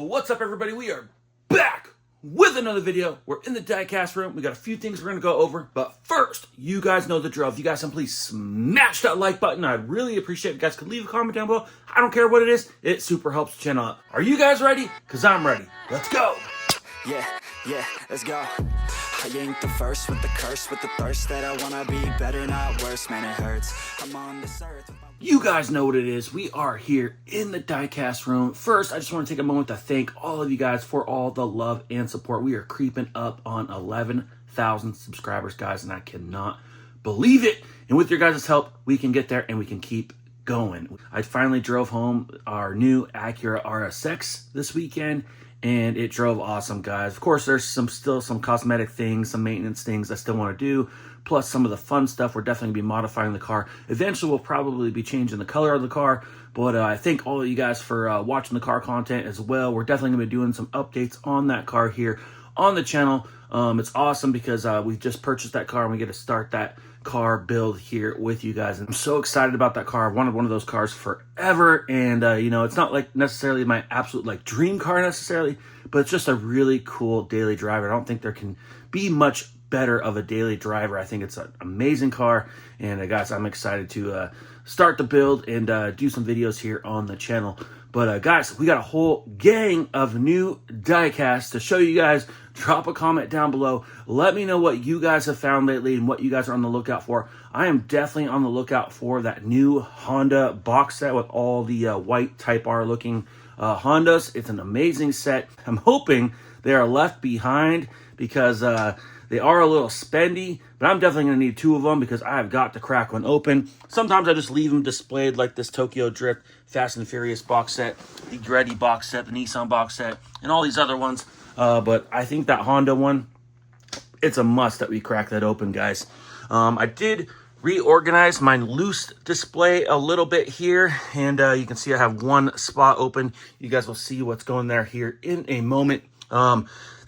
What's up, everybody? We are back with another video. We're in the Diecast room. We got a few things we're going to go over, but first, you guys know the drill. If you guys can please smash that like button, I'd really appreciate it. If you guys could leave a comment down below. I don't care what it is. It super helps the channel out. Are you guys ready? Because I'm ready. Let's go. Yeah, let's go. I ain't the first with the curse, with the thirst that I wanna be better, not worse. Man, it hurts. I'm on this earth. You guys know what it is. We are here in the Diecast room. First, I just want to take a moment to thank all of you guys for all the love and support. We are creeping up on 11,000 subscribers, guys, and I cannot believe it. And with your guys' help, we can get there and we can keep going. I finally drove home our new Acura RSX this weekend, and it drove awesome, guys. Of course, there's still some cosmetic things, some maintenance things I still want to do, plus some of the fun stuff. We're definitely going to be modifying the car. Eventually, we'll probably be changing the color of the car, but I thank all of you guys for watching the car content as well. We're definitely going to be doing some updates on that car here on the channel. It's awesome because we just purchased that car and we get to start that car build here with you guys. And I'm so excited about that car. I've wanted one of those cars forever, and you know, it's not like necessarily my absolute like dream car necessarily, but it's just a really cool daily driver. I don't think there can be much better of a daily driver. I think it's an amazing car, and guys, I'm excited to start the build and do some videos here on the channel. But guys, we got a whole gang of new Diecast to show you guys. Drop a comment down below. Let me know what you guys have found lately and what you guys are on the lookout for. I am definitely on the lookout for that new Honda box set with all the white Type R looking Hondas. It's an amazing set. I'm hoping they are left behind because they are a little spendy, but I'm definitely going to need two of them because I have got to crack one open. Sometimes I just leave them displayed like this Tokyo Drift Fast and Furious box set, the Andretti box set, the Nissan box set, and all these other ones. But I think that Honda one, it's a must that we crack that open, guys. I did reorganize my loose display a little bit here, and you can see I have one spot open. You guys will see what's going there here in a moment.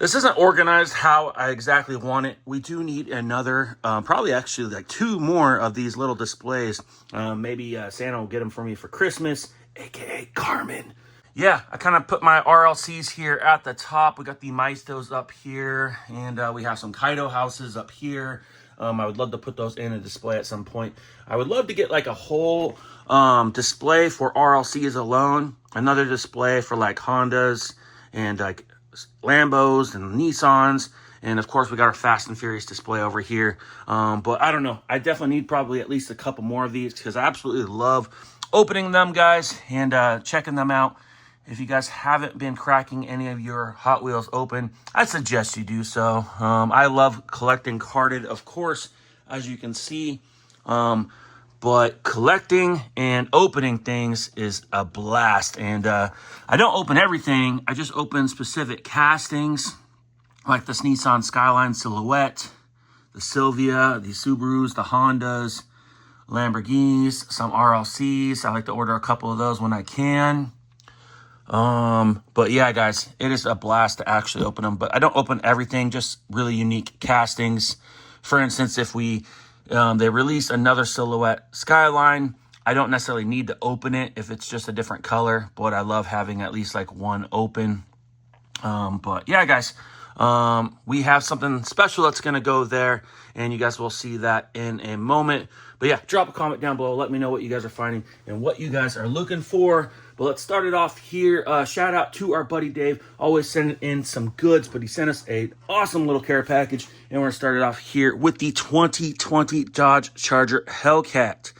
This isn't organized how I exactly want it. We do need another, probably actually like two more of these little displays. Maybe Santa will get them for me for Christmas, aka Karmen. Yeah, I kind of put my RLCs here at the top. We got the Maestos up here, and we have some Kaido houses up here. I would love to put those in a display at some point. I would love to get like a whole display for RLCs alone, another display for like Hondas and like Lambos and Nissans, and of course we got our Fast and Furious display over here. But I don't know, I definitely need probably at least a couple more of these because I absolutely love opening them, guys, and checking them out. If you guys haven't been cracking any of your Hot Wheels open, I suggest you do so. I love collecting carded, of course, as you can see. But collecting and opening things is a blast. And I don't open everything. I just open specific castings, like this Nissan Skyline Silhouette, the Silvia, the Subarus, the Hondas, Lamborghinis, some RLCs. I like to order a couple of those when I can. But yeah, guys, it is a blast to actually open them. But I don't open everything, just really unique castings. For instance, if they release another Silhouette Skyline, I don't necessarily need to open it if it's just a different color, but I love having at least like one open. But yeah, guys, we have something special that's going to go there, and you guys will see that in a moment. But yeah, drop a comment down below. Let me know what you guys are finding and what you guys are looking for. But let's start it off here. Shout out to our buddy Dave, always sending in some goods, but he sent us an awesome little care package, and we're going to start it off here with the 2020 Dodge Charger Hellcat.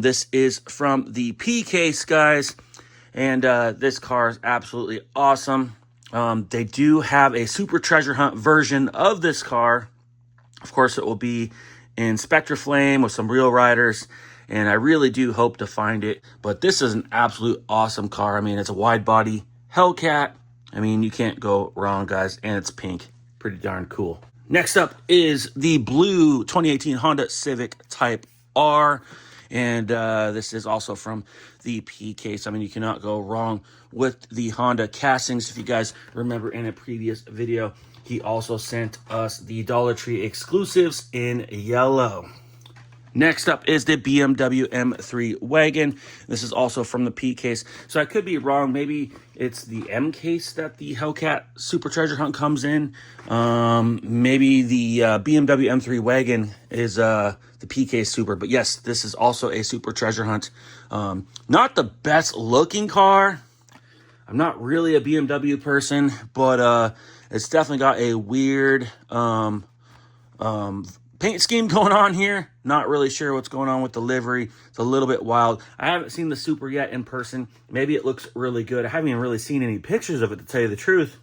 This is from the PK guys, and this car is absolutely awesome. They do have a Super Treasure Hunt version of this car. Of course, it will be in Spectre Flame with some real riders, and I really do hope to find it. But this is an absolute awesome car. I mean, it's a wide body Hellcat. I mean, you can't go wrong, guys, and it's pink. Pretty darn cool. Next up is the blue 2018 Honda Civic Type R, and this is also from the PK. So, I mean, you cannot go wrong with the Honda castings. If you guys remember in a previous video, he also sent us the Dollar Tree exclusives in yellow. Next up is the BMW M3 wagon. This is also from the P case. So I could be wrong. Maybe it's the M case that the Hellcat Super Treasure Hunt comes in. Maybe the BMW M3 wagon is the P case Super. But yes, this is also a Super Treasure Hunt. Not the best looking car. I'm not really a BMW person, but it's definitely got a weird paint scheme going on here. Not really sure what's going on with the livery. It's a little bit wild. I haven't seen the Super yet in person. Maybe it looks really good. I haven't even really seen any pictures of it, to tell you the truth.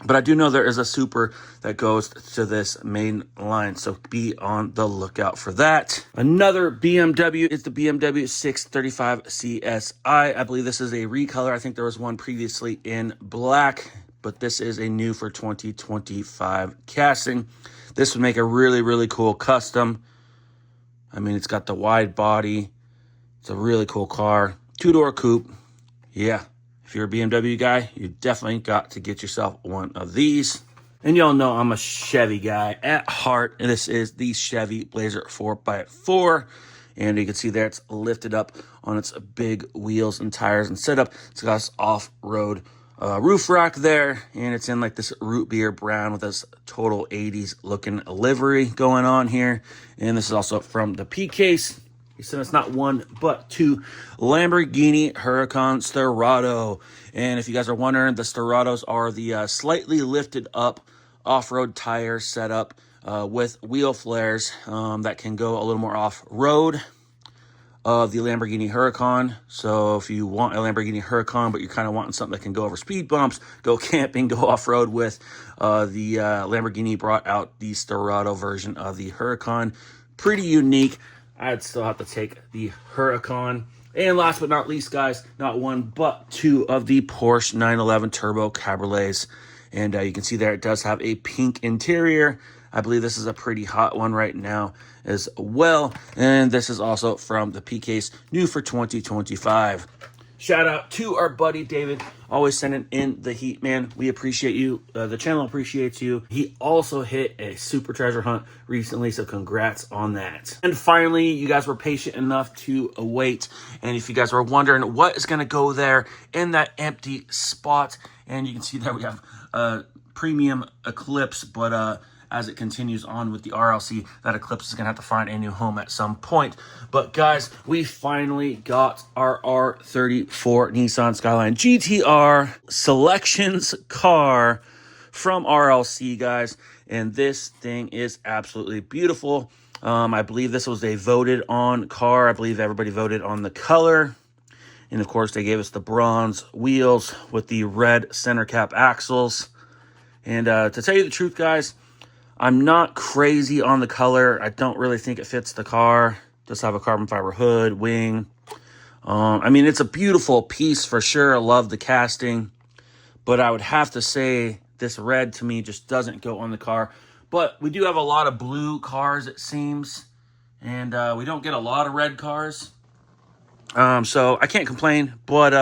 But I do know there is a Super that goes to this main line, so be on the lookout for that. Another BMW is the BMW 635 CSI. I believe this is a recolor. I think there was one previously in black, but this is a new for 2025 casting. This would make a really, really cool custom. I mean, it's got the wide body. It's a really cool car. Two-door coupe. Yeah, if you're a BMW guy, you definitely got to get yourself one of these. And y'all know I'm a Chevy guy at heart. And this is the Chevy Blazer 4x4. And you can see there it's lifted up on its big wheels and tires and setup. It's got this off-road roof rack there, and it's in like this root beer brown with this total 80s looking livery going on here. And this is also from the P case. He said it's not one but two Lamborghini Huracan Sterrato. And if you guys are wondering, the Sterratos are the slightly lifted up off-road tire setup with wheel flares that can go a little more off-road of the Lamborghini Huracan. So if you want a Lamborghini Huracan, but you're kind of wanting something that can go over speed bumps, go camping, go off-road with, the Lamborghini brought out the Sterrato version of the Huracan. Pretty unique. I'd still have to take the Huracan. And last but not least, guys, not one but two of the Porsche 911 Turbo Cabriolets. And you can see there it does have a pink interior. I believe this is a pretty hot one right now as well. And this is also from the P case, new for 2025. Shout out to our buddy David, always sending in the heat, man. We appreciate you. The channel appreciates you. He also hit a Super Treasure Hunt recently, so congrats on that. And finally, you guys were patient enough to wait. And if you guys were wondering what is going to go there in that empty spot, and you can see there we have premium Eclipse, but as it continues on with the RLC, that Eclipse is going to have to find a new home at some point. But guys, we finally got our R34 Nissan Skyline GTR Selections car from RLC, guys. And this thing is absolutely beautiful. I believe this was a voted on car. I believe everybody voted on the color. And of course, they gave us the bronze wheels with the red center cap axles. And to tell you the truth, guys, I'm not crazy on the color. I don't really think it fits the car. Just have a carbon fiber hood, wing. I mean, it's a beautiful piece for sure. I love the casting. But I would have to say this red to me just doesn't go on the car. But we do have a lot of blue cars, it seems. And we don't get a lot of red cars. So I can't complain. But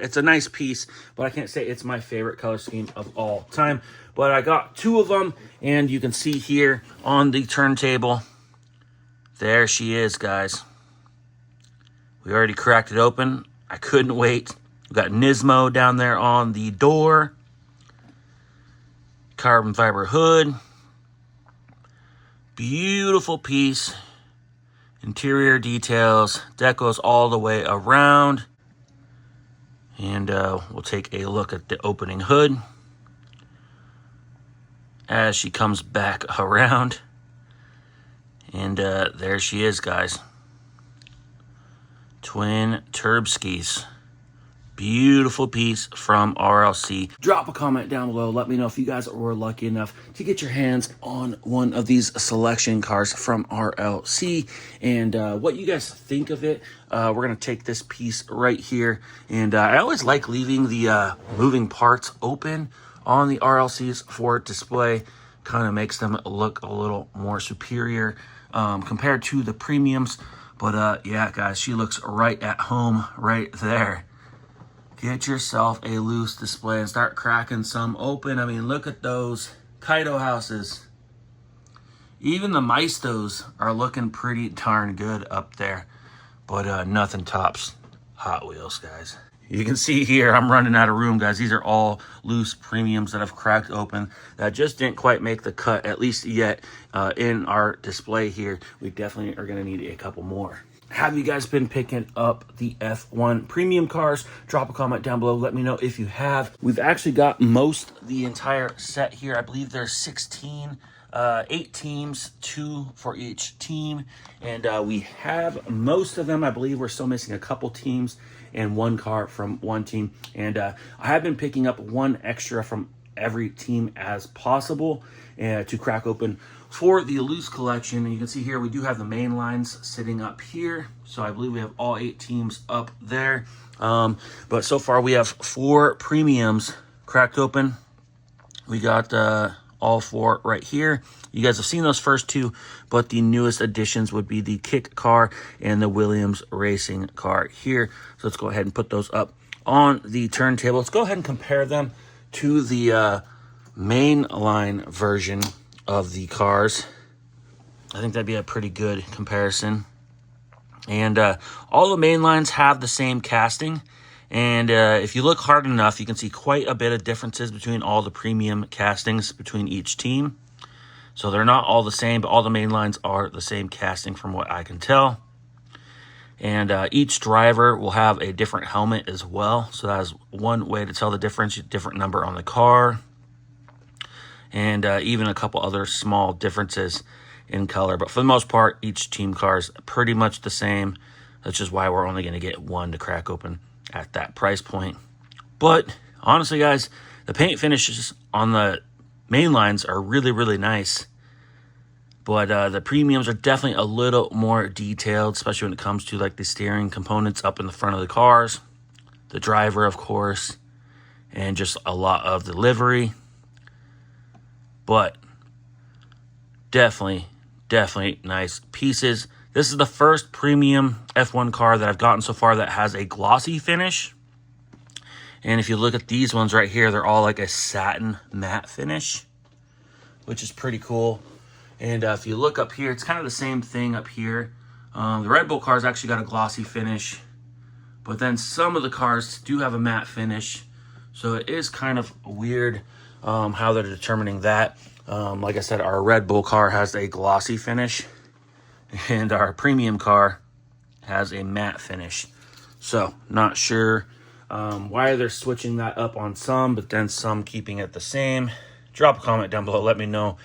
it's a nice piece. But I can't say it's my favorite color scheme of all time. But I got two of them, and you can see here on the turntable, there she is, guys. We already cracked it open. I couldn't wait. We got Nismo down there on the door. Carbon fiber hood. Beautiful piece. Interior details. Deck goes all the way around. And we'll take a look at the opening hood as she comes back around. And there she is, guys. Twin turbskis. Beautiful piece from RLC. Drop a comment down below. Let me know if you guys were lucky enough to get your hands on one of these selection cars from RLC and what you guys think of it. We're going to take this piece right here. And I always like leaving the moving parts open on the RLCs for display. Kind of makes them look a little more superior compared to the premiums. But yeah, guys, she looks right at home right there. Get yourself a loose display and start cracking some open. I mean, look at those Kaido houses. Even the Maestos are looking pretty darn good up there. But nothing tops Hot Wheels, guys. You can see here, I'm running out of room, guys. These are all loose premiums that I've cracked open that just didn't quite make the cut, at least yet, in our display here. We definitely are going to need a couple more. Have you guys been picking up the F1 premium cars? Drop a comment down below. Let me know if you have. We've actually got the entire set here. I believe there's 16, 8 teams, 2 for each team. And we have most of them. I believe we're still missing a couple teams and 1 car from 1 team. And I have been picking up 1 extra from every team as possible to crack open for the loose collection. And you can see here we do have the main lines sitting up here, so I believe we have all 8 teams up there. But so far we have 4 premiums cracked open. We got all 4 right here. You guys have seen those first 2, but the newest additions would be the Kick car and the Williams racing car here. So let's go ahead and put those up on the turntable. Let's go ahead and compare them to the mainline version of the cars. I think that'd be a pretty good comparison. And all the main lines have the same casting. And if you look hard enough, you can see quite a bit of differences between all the premium castings between each team. So they're not all the same, but all the main lines are the same casting from what I can tell. And each driver will have a different helmet as well. So that is one way to tell the difference, different number on the car. And even a couple other small differences in color. But for the most part, each team car is pretty much the same. That's just why we're only going to get 1 to crack open at that price point. But honestly, guys, the paint finishes on the main lines are really, really nice. But the premiums are definitely a little more detailed, especially when it comes to like the steering components up in the front of the cars, the driver, of course, and just a lot of the livery. But definitely nice pieces. This is the first premium F1 car that I've gotten so far that has a glossy finish. And if you look at these ones right here, they're all like a satin matte finish, which is pretty cool. And if you look up here, it's kind of the same thing up here. The Red Bull cars actually got a glossy finish, but then some of the cars do have a matte finish. So it is kind of weird how they're determining that. Like I said, our Red Bull car has a glossy finish, and our premium car has a matte finish. So not sure why they're switching that up on some, but then some keeping it the same. Drop a comment down below. Let me know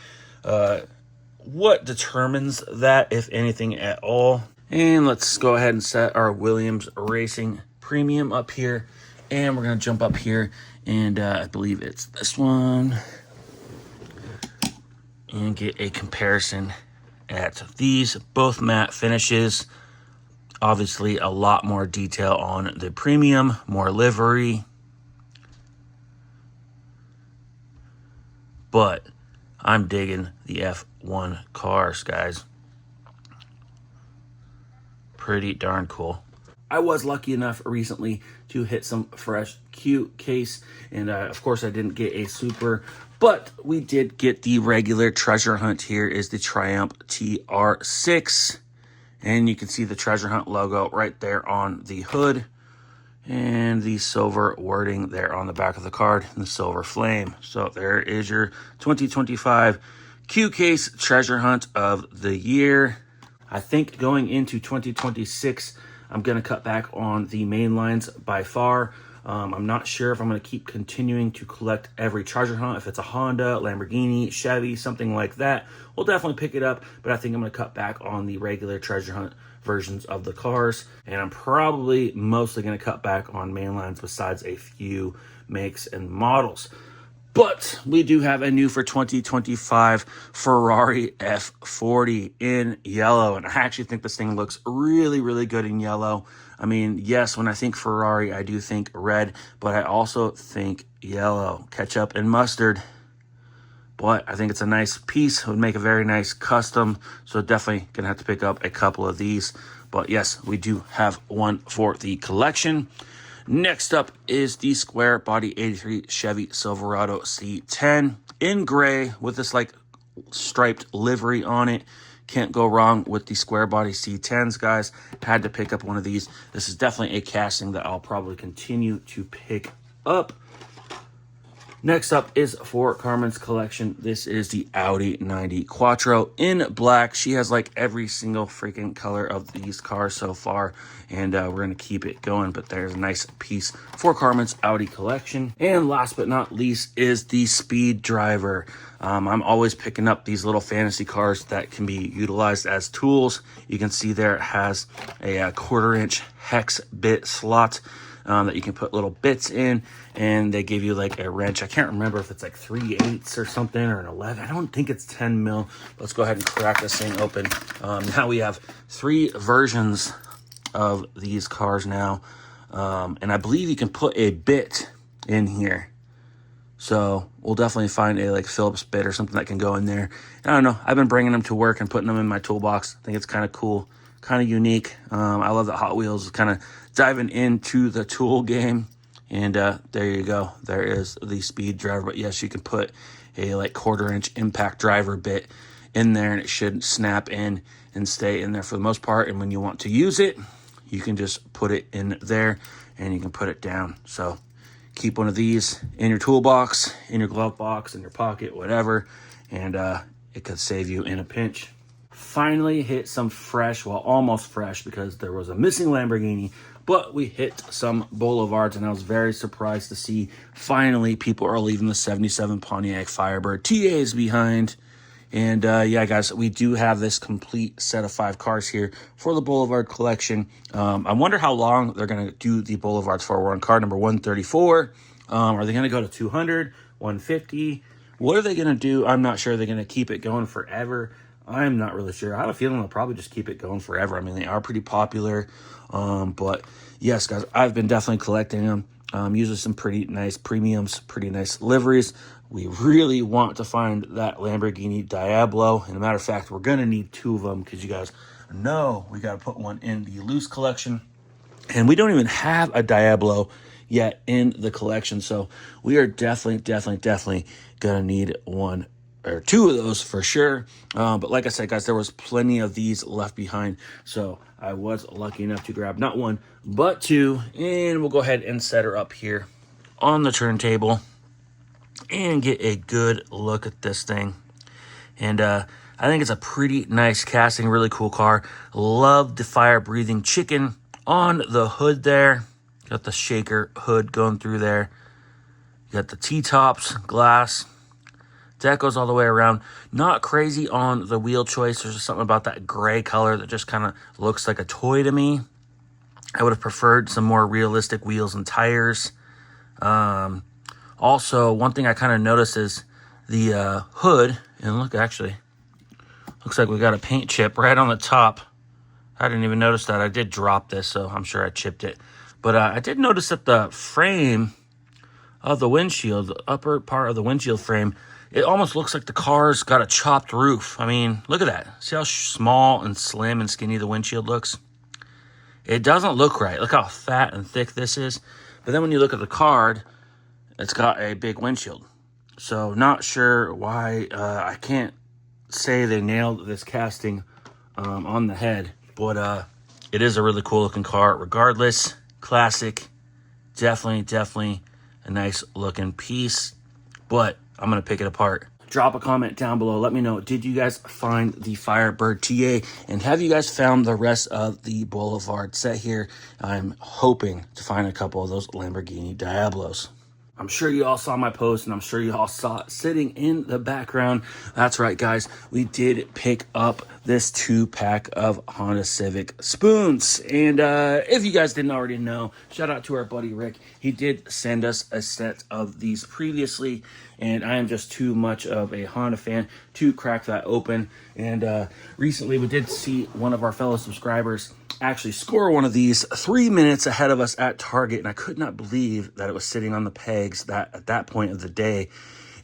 what determines that, if anything at all. And let's go ahead and set our Williams Racing Premium up here. And we're going to jump up here, and I believe it's this one, and get a comparison at these. Both matte finishes. Obviously, a lot more detail on the premium, more livery. But I'm digging the F1 cars, guys. Pretty darn cool. I was lucky enough recently to hit some fresh Q case, and of course I didn't get a super, but we did get the regular treasure hunt. Here is the Triumph TR6, and you can see the treasure hunt logo right there on the hood, and the silver wording there on the back of the card, and the silver flame. So there is your 2025 Q case treasure hunt of the year. I think going into 2026, I'm going to cut back on the main lines by far. I'm not sure if I'm going to keep continuing to collect every treasure hunt. If it's a Honda, Lamborghini, Chevy, something like that, we'll definitely pick it up. But I think I'm going to cut back on the regular treasure hunt versions of the cars. And I'm probably mostly going to cut back on main lines besides a few makes and models. But we do have a new for 2025 Ferrari F40 in yellow. And I actually think this thing looks really, really good in yellow. I mean, yes, when I think Ferrari, I do think red, but I also think yellow, ketchup and mustard. But I think it's a nice piece. It would make a very nice custom. So definitely going to have to pick up a couple of these. But yes, we do have one for the collection. Next up is the square body 83 Chevy Silverado C10 in gray with this like striped livery on it. Can't go wrong with the square body C10s, guys. Had to pick up one of these. This is definitely a casting that I'll probably continue to pick up. Next up is for Karmen's collection. This is the Audi 90 Quattro in black. She has like every single freaking color of these cars so far, and we're going to keep it going. But there's a nice piece for Karmen's Audi collection. And last but not least is the Speed Driver. I'm always picking up these little fantasy cars that can be utilized as tools. You can see there it has a 1/4 inch hex bit slot that you can put little bits in, and they give you like a wrench. I can't remember if it's like 3/8 or something, or an 11. I don't think it's 10 mil. Let's go ahead and crack this thing open. Now we have 3 versions of these cars now, and I believe you can put a bit in here. So we'll definitely find a like Phillips bit or something that can go in there. I don't know. I've been bringing them to work and putting them in my toolbox. I think it's kind of cool, kind of unique. I love that Hot Wheels is kind of diving into the tool game. And there you go. There is the Speed Driver. But yes, you can put a like 1/4 inch impact driver bit in there, and it should snap in and stay in there for the most part. And when you want to use it, you can just put it in there and you can put it down. So keep one of these in your toolbox, in your glove box, in your pocket, whatever, and it could save you in a pinch. Finally hit some fresh, well, almost fresh, because there was a missing Lamborghini, but we hit some Boulevards, and I was very surprised to see finally people are leaving the 77 Pontiac Firebird TAs behind. And yeah, guys, we do have this complete set of 5 cars here for the Boulevard collection. I wonder how long they're going to do the Boulevards for. We're on car number 134. Are they going to go to 200, 150? What are they going to do? I'm not sure. They're going to keep it going forever. I'm not really sure. I have a feeling they'll probably just keep it going forever. I mean, they are pretty popular. But yes, guys, I've been definitely collecting them. Usually some pretty nice premiums, pretty nice liveries. We really want to find that Lamborghini Diablo. And a matter of fact, we're going to need 2 of them, because you guys know we got to put one in the loose collection. And we don't even have a Diablo yet in the collection. So we are definitely going to need 1 or 2 of those for sure. But like I said, guys, there was plenty of these left behind. So I was lucky enough to grab not 1, but 2. And we'll go ahead and set her up here on the turntable and get a good look at this thing. And I think it's a pretty nice casting, really cool car. Love the fire-breathing chicken on the hood there. Got the shaker hood going through there. You got the T-tops, glass. That goes all the way around. Not crazy on the wheel choice. There's just something about that gray color that just kind of looks like a toy to me. I would have preferred some more realistic wheels and tires. Also, one thing I kind of noticed is the hood. And look, actually, looks like we got a paint chip right on the top. I didn't even notice that. I did drop this, so I'm sure I chipped it. But I did notice that the frame of the windshield, the upper part of the windshield frame, it almost looks like the car's got a chopped roof. I mean, look at that. See how small and slim and skinny the windshield looks? It doesn't look right. Look how fat and thick this is. But then when you look at the card, it's got a big windshield. So not sure why. I can't say they nailed this casting on the head. But it is a really cool looking car regardless. Classic. Definitely a nice looking piece. But I'm going to pick it apart. Drop a comment down below. Let me know, did you guys find the Firebird TA? And have you guys found the rest of the Boulevard set here? I'm hoping to find a couple of those Lamborghini Diablos. I'm sure you all saw my post, and I'm sure you all saw it sitting in the background. That's right, guys. We did pick up this 2-pack of Honda Civic spoons. And if you guys didn't already know, shout out to our buddy Rick. He did send us a set of these previously, and I am just too much of a Honda fan to crack that open. And recently we did see one of our fellow subscribers actually score one of these 3 minutes ahead of us at Target, and I could not believe that it was sitting on the pegs at that point of the day.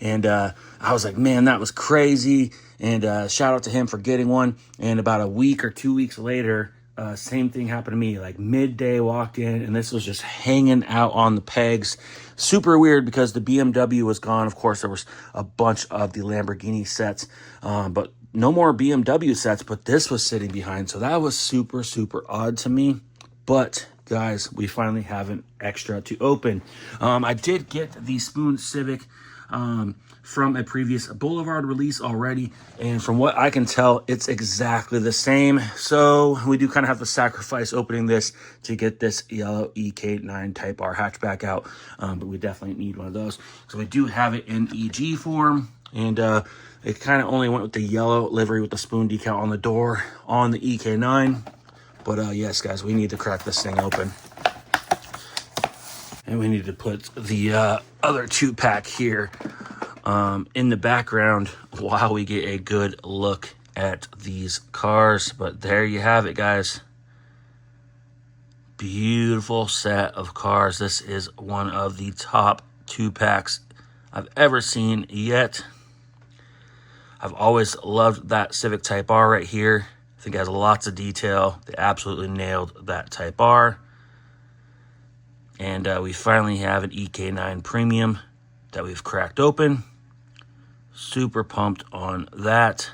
And I was like, man, that was crazy. And shout out to him for getting one. And about a week or 2 weeks later, same thing happened to me. Like midday walked in and this was just hanging out on the pegs. Super weird because the BMW was gone. Of course, there was a bunch of the Lamborghini sets, but no more BMW sets, but this was sitting behind. So that was super, super odd to me. But guys, we finally have an extra to open. I did get the Spoon Civic from a previous Boulevard release already, and from what I can tell, it's exactly the same. So we do kind of have to sacrifice opening this to get this yellow EK9 Type R hatchback out, but we definitely need one of those. So we do have it in EG form, and it kind of only went with the yellow livery with the spoon decal on the door on the EK9. But yes, guys, we need to crack this thing open. And we need to put the other 2-pack here in the background while we get a good look at these cars. But there you have it, guys. Beautiful set of cars. This is one of the top 2-packs I've ever seen yet. I've always loved that Civic Type R right here. I think it has lots of detail. They absolutely nailed that Type R. And we finally have an EK9 Premium that we've cracked open. Super pumped on that.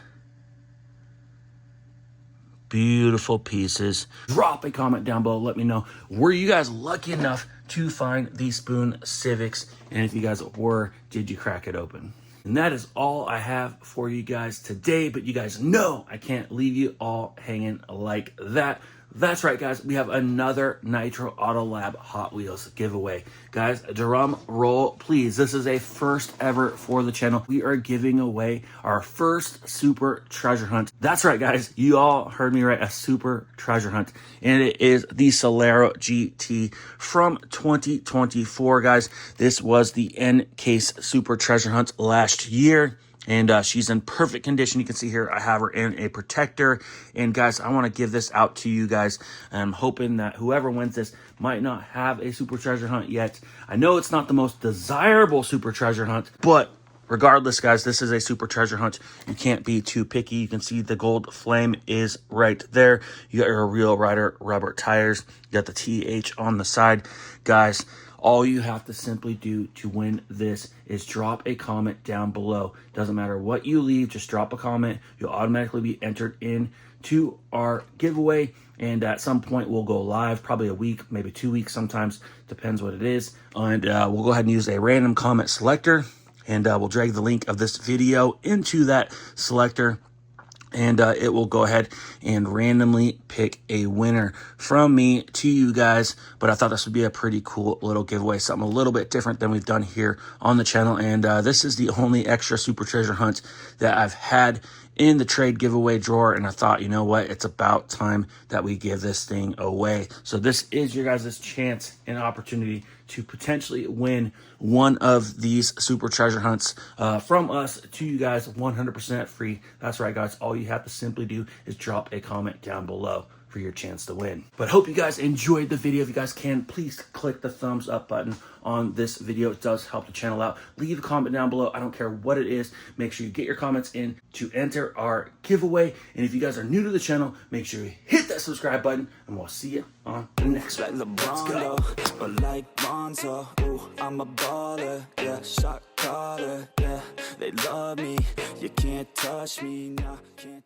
Beautiful pieces. Drop a comment down below. Let me know, were you guys lucky enough to find these Spoon Civics? And if you guys were, did you crack it open? And that is all I have for you guys today. But you guys know I can't leave you all hanging like that. That's right, guys. We have another Nitro Autolab Hot Wheels giveaway. Guys, drum roll, please. This is a first ever for the channel. We are giving away our first super treasure hunt. That's right, guys. You all heard me right. A super treasure hunt. And it is the Solero GT from 2024, guys. This was the N-Case super treasure hunt last year. And she's in perfect condition. You can see here I have her in a protector. And guys, I want to give this out to you guys. I'm hoping that whoever wins this might not have a super treasure hunt yet. I know it's not the most desirable super treasure hunt, but regardless, guys, this is a super treasure hunt. You can't be too picky. You can see the gold flame is right there. You got your Real Rider rubber tires. You got the TH on the side. Guys, all you have to simply do to win this is drop a comment down below. Doesn't matter what you leave, just drop a comment. You'll automatically be entered in to our giveaway. And at some point, we'll go live, probably a week, maybe 2 weeks sometimes, depends what it is. And we'll go ahead and use a random comment selector. And we'll drag the link of this video into that selector. And it will go ahead and randomly pick a winner from me to you guys. But I thought this would be a pretty cool little giveaway, something a little bit different than we've done here on the channel. And this is the only extra super treasure hunt that I've had in the trade giveaway drawer. And I thought, you know what, it's about time that we give this thing away. So this is your guys' chance and opportunity to potentially win one of these super treasure hunts from us to you guys, 100% free. That's right, guys. All you have to simply do is drop a comment down below for your chance to win. But hope you guys enjoyed the video. If you guys can, please click the thumbs up button on this video. It does help the channel out. Leave a comment down below. I don't care what it is. Make sure you get your comments in to enter our giveaway. And if you guys are new to the channel, make sure you hit that subscribe button, and we'll see you on the next one. Let's go. But like Bonzo, ooh, I'm a baller, yeah, shot caller, yeah. They love me, you can't touch me, nah, can't